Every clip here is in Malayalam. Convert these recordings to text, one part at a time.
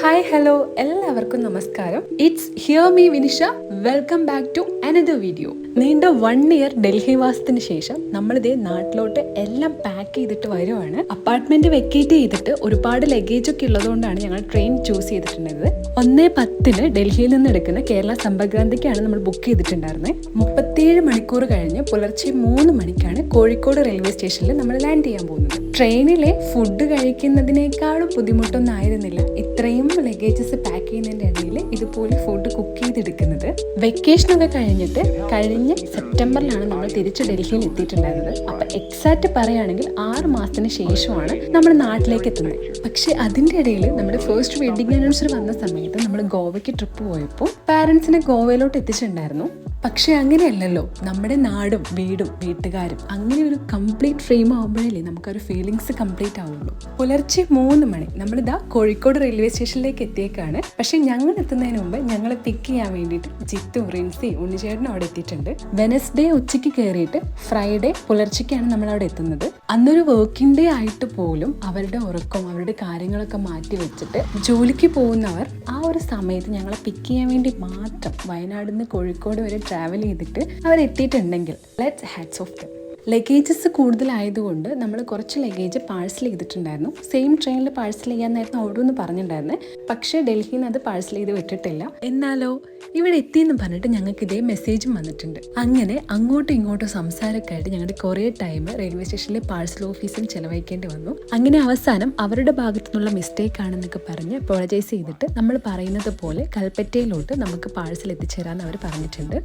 ഹായ് ഹലോ എല്ലാവർക്കും നമസ്കാരം. It's here me Vinisha. Welcome back to another video. നീണ്ട 1 ഇയർ ഡൽഹി വാസത്തിന് ശേഷം നമ്മളിതേ നാട്ടിലോട്ട് എല്ലാം പാക്ക് ചെയ്തിട്ട് വരുവാണ്. അപ്പാർട്ട്മെന്റ് വെക്കേറ്റ് ചെയ്തിട്ട് ഒരുപാട് ലഗേജ് ഒക്കെ ഉള്ളതുകൊണ്ടാണ് ഞങ്ങൾ ട്രെയിൻ ചൂസ് ചെയ്തിട്ടുണ്ടായിരുന്നത്. 1:10 ഡൽഹിയിൽ നിന്ന് എടുക്കുന്ന കേരള സമ്പർക്രാന്തിക്കാണ് നമ്മൾ ബുക്ക് ചെയ്തിട്ടുണ്ടായിരുന്നത്. 37 മണിക്കൂർ കഴിഞ്ഞ് പുലർച്ചെ 3 മണിക്കാണ് കോഴിക്കോട് റെയിൽവേ സ്റ്റേഷനിൽ നമ്മൾ ലാൻഡ് ചെയ്യാൻ പോകുന്നത്. ട്രെയിനിലെ ഫുഡ് കഴിക്കുന്നതിനേക്കാളും ബുദ്ധിമുട്ടൊന്നും ആയിരുന്നില്ല ഇത്രയും ലഗേജസ് പാക്ക് ചെയ്യുന്നതിൻ്റെ ഇടയിൽ ഇതുപോലെ ഫുഡ് കുക്ക് ചെയ്തെടുക്കുന്നത്. വെക്കേഷനൊക്കെ കഴിഞ്ഞിട്ട് കഴിഞ്ഞ സെപ്റ്റംബറിലാണ് നമ്മൾ തിരിച്ച് ഡൽഹിയിൽ എത്തിയിട്ടുണ്ടായിരുന്നത്. അപ്പൊ എക്സാക്റ്റ് പറയുകയാണെങ്കിൽ 6 മാസത്തിന് ശേഷമാണ് നമ്മൾ നാട്ടിലേക്ക് എത്തുന്നത്. പക്ഷെ അതിൻ്റെ ഇടയിൽ നമ്മുടെ ഫസ്റ്റ് വെഡിങ് ആനിവേഴ്സറി വന്ന സമയത്ത് നമ്മൾ ഗോവയ്ക്ക് ട്രിപ്പ് പോയപ്പോൾ പാരൻസിനെ ഗോവയിലോട്ട് എത്തിച്ചിട്ടുണ്ടായിരുന്നു. പക്ഷെ അങ്ങനെയല്ലല്ലോ, നമ്മുടെ നാടും വീടും വീട്ടുകാരും അങ്ങനെ ഒരു കംപ്ലീറ്റ് ഫ്രെയിം ആകുമ്പോഴല്ലേ നമുക്കൊരു ഫീലിങ്സ് കംപ്ലീറ്റ് ആവുള്ളൂ. പുലർച്ചെ 3 മണി നമ്മളിതാ കോഴിക്കോട് റെയിൽവേ സ്റ്റേഷനിലേക്ക് എത്തിയേക്കാണ്. പക്ഷെ ഞങ്ങൾ എത്തുന്നതിന് മുമ്പ് ഞങ്ങളെ പിക്ക് ചെയ്യാൻ വേണ്ടിയിട്ട് ജിത്തും റിൻസി ഉണ്ണിച്ചേട്ടനും അവിടെ എത്തിയിട്ടുണ്ട്. വെനസ്ഡേ ഉച്ചയ്ക്ക് കയറിയിട്ട് ഫ്രൈഡേ പുലർച്ചയ്ക്കാണ് നമ്മൾ അവിടെ എത്തുന്നത്. അന്നൊരു വർക്കിംഗ് ഡേ ആയിട്ട് പോലും അവരുടെ ഉറക്കം അവരുടെ കാര്യങ്ങളൊക്കെ മാറ്റി വെച്ചിട്ട് ജോലിക്ക് പോകുന്നവർ ആ ഒരു സമയത്ത് ഞങ്ങളെ പിക്ക് ചെയ്യാൻ വേണ്ടി മാത്രം വയനാട് നിന്ന് കോഴിക്കോട് വരെ ട്രാവൽ ചെയ്തിട്ട് അവരെത്തിയിട്ടുണ്ടെങ്കിൽ let's hats off them. Luggages കൂടുതലായതുകൊണ്ട് നമ്മൾ കുറച്ച് ലഗേജ് പാഴ്സൽ ചെയ്തിട്ടുണ്ടായിരുന്നു. സെയിം ട്രെയിനിൽ പാഴ്സൽ ചെയ്യാനായിരുന്നു അവിടെ ഒന്ന് പറഞ്ഞിട്ടുണ്ടായിരുന്നത്. പക്ഷേ ഡൽഹിയിൽ നിന്ന് അത് പാഴ്സൽ ചെയ്ത് വിട്ടിട്ടില്ല. എന്നാലോ ഇവിടെ എത്തിയെന്ന് പറഞ്ഞിട്ട് ഞങ്ങൾക്ക് ഇതേ മെസ്സേജും വന്നിട്ടുണ്ട്. അങ്ങനെ അങ്ങോട്ടും ഇങ്ങോട്ടും സംസാരമൊക്കെ ആയിട്ട് ഞങ്ങളുടെ കുറേ ടൈം റെയിൽവേ സ്റ്റേഷനിലെ പാഴ്സൽ ഓഫീസിൽ ചിലവഴിക്കേണ്ടി വന്നു. അങ്ങനെ അവസാനം അവരുടെ ഭാഗത്തു നിന്നുള്ള മിസ്റ്റേക്ക് ആണെന്നൊക്കെ പറഞ്ഞ് അപ്പോളജൈസ് ചെയ്തിട്ട് നമ്മൾ പറയുന്നത് പോലെ കൽപ്പറ്റയിലോട്ട് നമുക്ക് പാഴ്സൽ എത്തിച്ചേരാമെന്ന് അവർ പറഞ്ഞിട്ടുണ്ട്.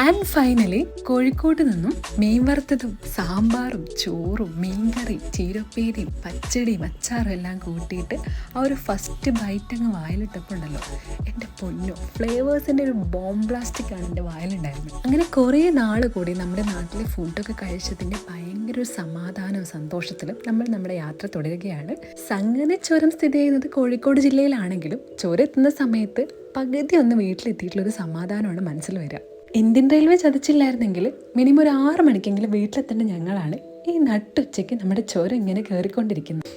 ആൻഡ് ഫൈനലി കോഴിക്കോട് നിന്നും മീൻ വറുത്തതും സാമ്പാറും ചോറും മീൻകറി ചീരപ്പേരിയും പച്ചടിയും അച്ചാറും എല്ലാം കൂട്ടിയിട്ട് ആ ഒരു ഫസ്റ്റ് ബൈറ്റ് അങ്ങ് വായിലിട്ടപ്പോൾ ഉണ്ടല്ലോ, എൻ്റെ പൊന്നോ, ഫ്ലേവേഴ്സിൻ്റെ ഒരു ബോംബ് ബ്ലാസ്റ്റിക് ആണ് എൻ്റെ വായിലുണ്ടായിരുന്നത്. അങ്ങനെ കുറേ നാൾ കൂടി നമ്മുടെ നാട്ടിലെ ഫുഡൊക്കെ കഴിച്ചതിൻ്റെ ഭയങ്കര ഒരു സമാധാനവും സന്തോഷത്തിലും നമ്മൾ നമ്മുടെ യാത്ര തുടരുകയാണ്. സംഗതി ചുരം സ്ഥിതി ചെയ്യുന്നത് കോഴിക്കോട് ജില്ലയിലാണെങ്കിലും ചുരം എത്തുന്ന സമയത്ത് പകുതി ഒന്ന് വീട്ടിലെത്തിയിട്ടുള്ളൊരു സമാധാനമാണ് മനസ്സിൽ വരിക. ഇന്ത്യൻ റെയിൽവേ ചതിച്ചില്ലായിരുന്നെങ്കിൽ മിനിമം ഒരു 6 മണിക്കെങ്കിലും വീട്ടിലെത്തേണ്ട ഞങ്ങളാണ് ഈ നട്ടുച്ചയ്ക്ക് നമ്മുടെ ചുരം ഇങ്ങനെ കയറിക്കൊണ്ടിരിക്കുന്നത്.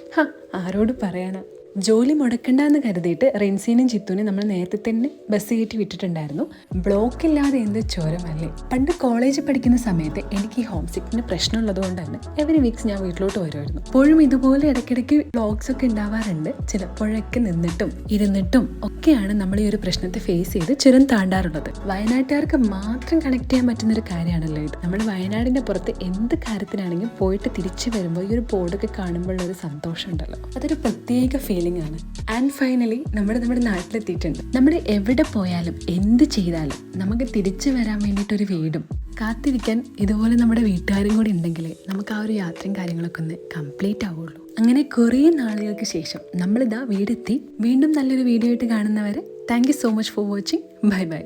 ആരോട് പറയാനാ. ജോലി മുടക്കണ്ടെന്ന് കരുതിയിട്ട് റിൻസിനും ചിത്തുനും നമ്മൾ നേരത്തെ തന്നെ ബസ് കയറ്റി വിട്ടിട്ടുണ്ടായിരുന്നു. ബ്ലോക്ക് ഇല്ലാതെ എന്ത് ചുരമല്ലേ. പണ്ട് കോളേജിൽ പഠിക്കുന്ന സമയത്ത് എനിക്ക് ഈ ഹോം സിക്കിന് പ്രശ്നമുള്ളത് കൊണ്ട് തന്നെ എവരി വീക്സ് ഞാൻ വീട്ടിലോട്ട് വരുമായിരുന്നു. ഇപ്പോഴും ഇതുപോലെ ഇടയ്ക്കിടയ്ക്ക് വ്ലോഗ്സ് ഒക്കെ ഉണ്ടാവാറുണ്ട്. ചിലപ്പോഴൊക്കെ നിന്നിട്ടും ഇരുന്നിട്ടും ഒക്കെയാണ് നമ്മൾ ഈ ഒരു പ്രശ്നത്തെ ഫേസ് ചെയ്ത് ചുരം താണ്ടാറുള്ളത്. വയനാട്ടുകാർക്ക് മാത്രം കണക്ട് ചെയ്യാൻ പറ്റുന്ന ഒരു കാര്യമാണല്ലോ ഇത്. നമ്മൾ വയനാടിന്റെ പുറത്ത് എന്ത് കാര്യത്തിനാണെങ്കിലും പോയിട്ട് തിരിച്ചു വരുമ്പോൾ ഈ ഒരു ബോർഡൊക്കെ കാണുമ്പോഴുള്ള ഒരു സന്തോഷം ഉണ്ടല്ലോ, അതൊരു പ്രത്യേക ഫീലിംഗ് ആണ്. ആൻഡ് ഫൈനലി നമ്മുടെ നാട്ടിലെത്തിയിട്ടുണ്ട്. നമ്മൾ എവിടെ പോയാലും എന്ത് ചെയ്താലും നമുക്ക് തിരിച്ചു വരാൻ വേണ്ടിയിട്ടൊരു വീടും കാത്തിരിക്കാൻ ഇതുപോലെ നമ്മുടെ വീട്ടുകാരും കൂടി ഉണ്ടെങ്കിലേ നമുക്ക് ആ ഒരു യാത്രയും കാര്യങ്ങളൊക്കെ ഒന്ന് കംപ്ലീറ്റ് ആവുള്ളൂ. അങ്ങനെ കുറേ നാളുകൾക്ക് ശേഷം നമ്മളിതാ വീടെത്തി. വീണ്ടും നല്ലൊരു വീഡിയോ ആയിട്ട് കാണുന്നവരെ thank you so much for watching. Bye bye.